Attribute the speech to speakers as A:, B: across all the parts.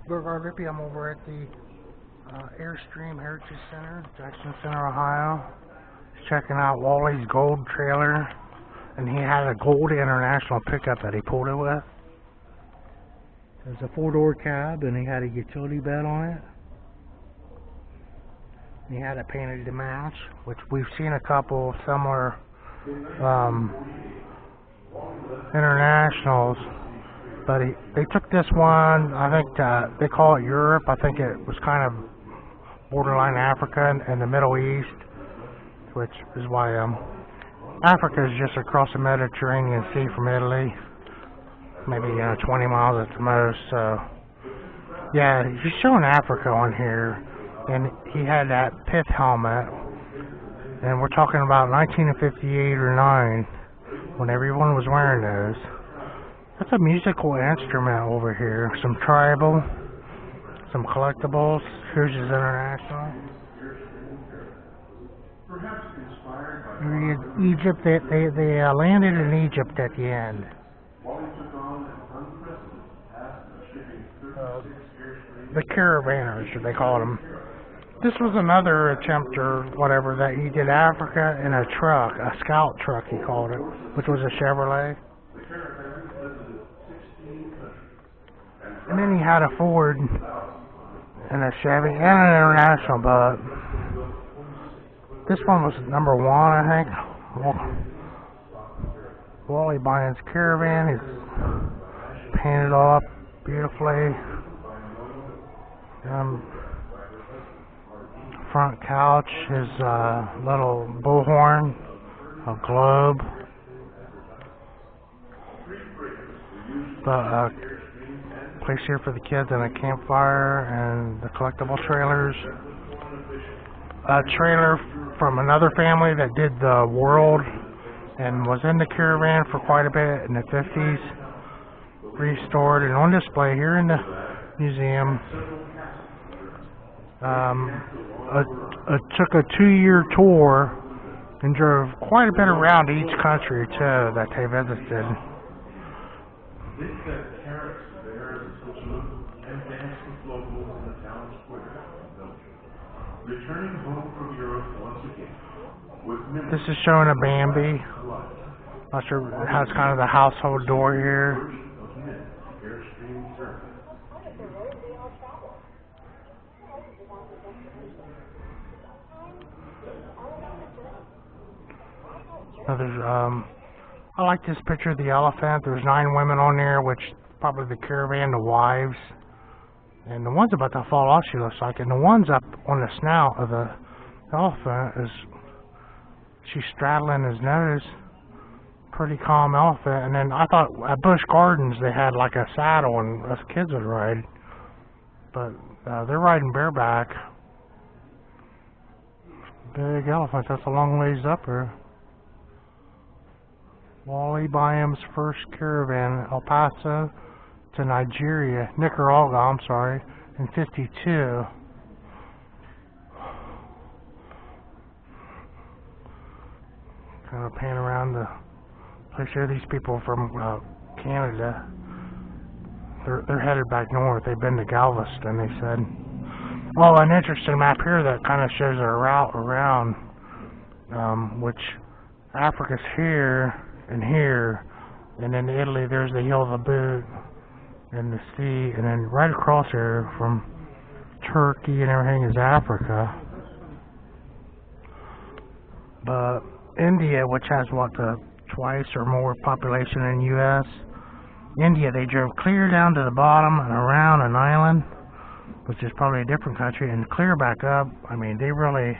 A: I'm over at the Airstream Heritage Center, Jackson Center, Ohio. Checking out Wally's gold trailer, and he had a gold international pickup that he pulled it with. There's a 4-door cab, and he had a utility bed on it. He had it painted to match, which we've seen a couple similar internationals, but they took this one, I think they call it Europe. I think it was kind of borderline Africa and the Middle East, which is why Africa is just across the Mediterranean Sea from Italy, maybe 20 miles at the most. So yeah, he's showing Africa on here. And he had that pith helmet, and we're talking about 1958 or 9 when everyone was wearing those. That's a musical instrument over here. Some tribal, some collectibles. Here's his international. Egypt. They landed in Egypt at the end. The caravanners, they called them. This was another attempt or whatever that he did Africa in a truck, a scout truck he called it, which was a Chevrolet. And then he had a Ford and a Chevy and an International, but this one was number 1, I think. Wally Bynes Caravan. He's painted up beautifully. Front couch, his little bullhorn, a globe, the place here for the kids, and a campfire, and the collectible trailers. A trailer from another family that did the world and was in the caravan for quite a bit in the 50s, restored and on display here in the museum. Took a 2-year tour and drove quite a bit around each country too that they visited. This is showing a Bambi. Not sure, it has kind of the household door here. Now there's, I like this picture of the elephant. There's 9 women on there, which probably the caravan, the wives. And the one's about to fall off, she looks like. And the one's up on the snout of the elephant, she's straddling his nose. Pretty calm elephant. And then I thought at Busch Gardens they had like a saddle and us kids would ride. But they're riding bareback. Big elephant, that's a long ways up there. Wally Bynes' first caravan, El Paso to Nicaragua, I'm sorry, in 52. Kind of pan around the place here. These people from Canada, they're headed back north. They've been to Galveston, they said. Oh, an interesting map here that kind of shows their route around, which Africa's here, and here, and then Italy, there's the Hill of the Boot and the sea, and then right across here from Turkey and everything is Africa. But India, which has what, twice or more population in the U.S., India, they drove clear down to the bottom and around an island, which is probably a different country, and clear back up. I mean, they really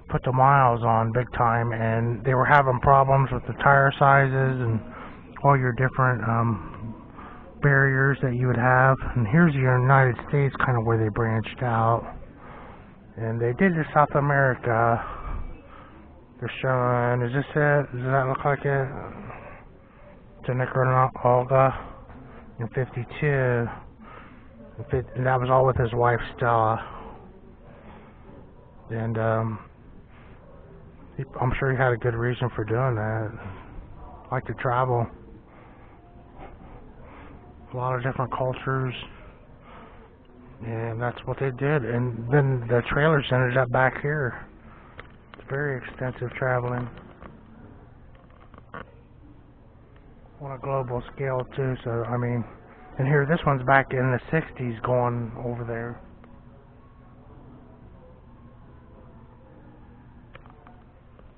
A: put the miles on big time, and they were having problems with the tire sizes and all your different barriers that you would have. And here's the United States, kind of where they branched out, and they did to South America. They're showing, is this it? Does that look like it? To Nicaragua in 52, and that was all with his wife Stella. And I'm sure he had a good reason for doing that. Like to travel. A lot of different cultures. And that's what they did. And then the trailers ended up back here. It's very extensive traveling on a global scale too. So I mean, and here this one's back in the 60s going over there.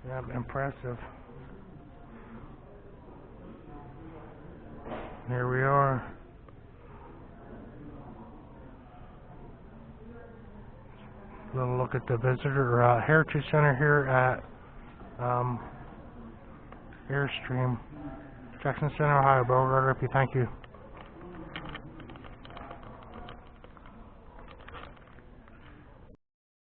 A: Yeah, impressive. Here we are. A little look at the visitor heritage center here at Airstream, Jackson Center, Ohio. Beauregard, thank you.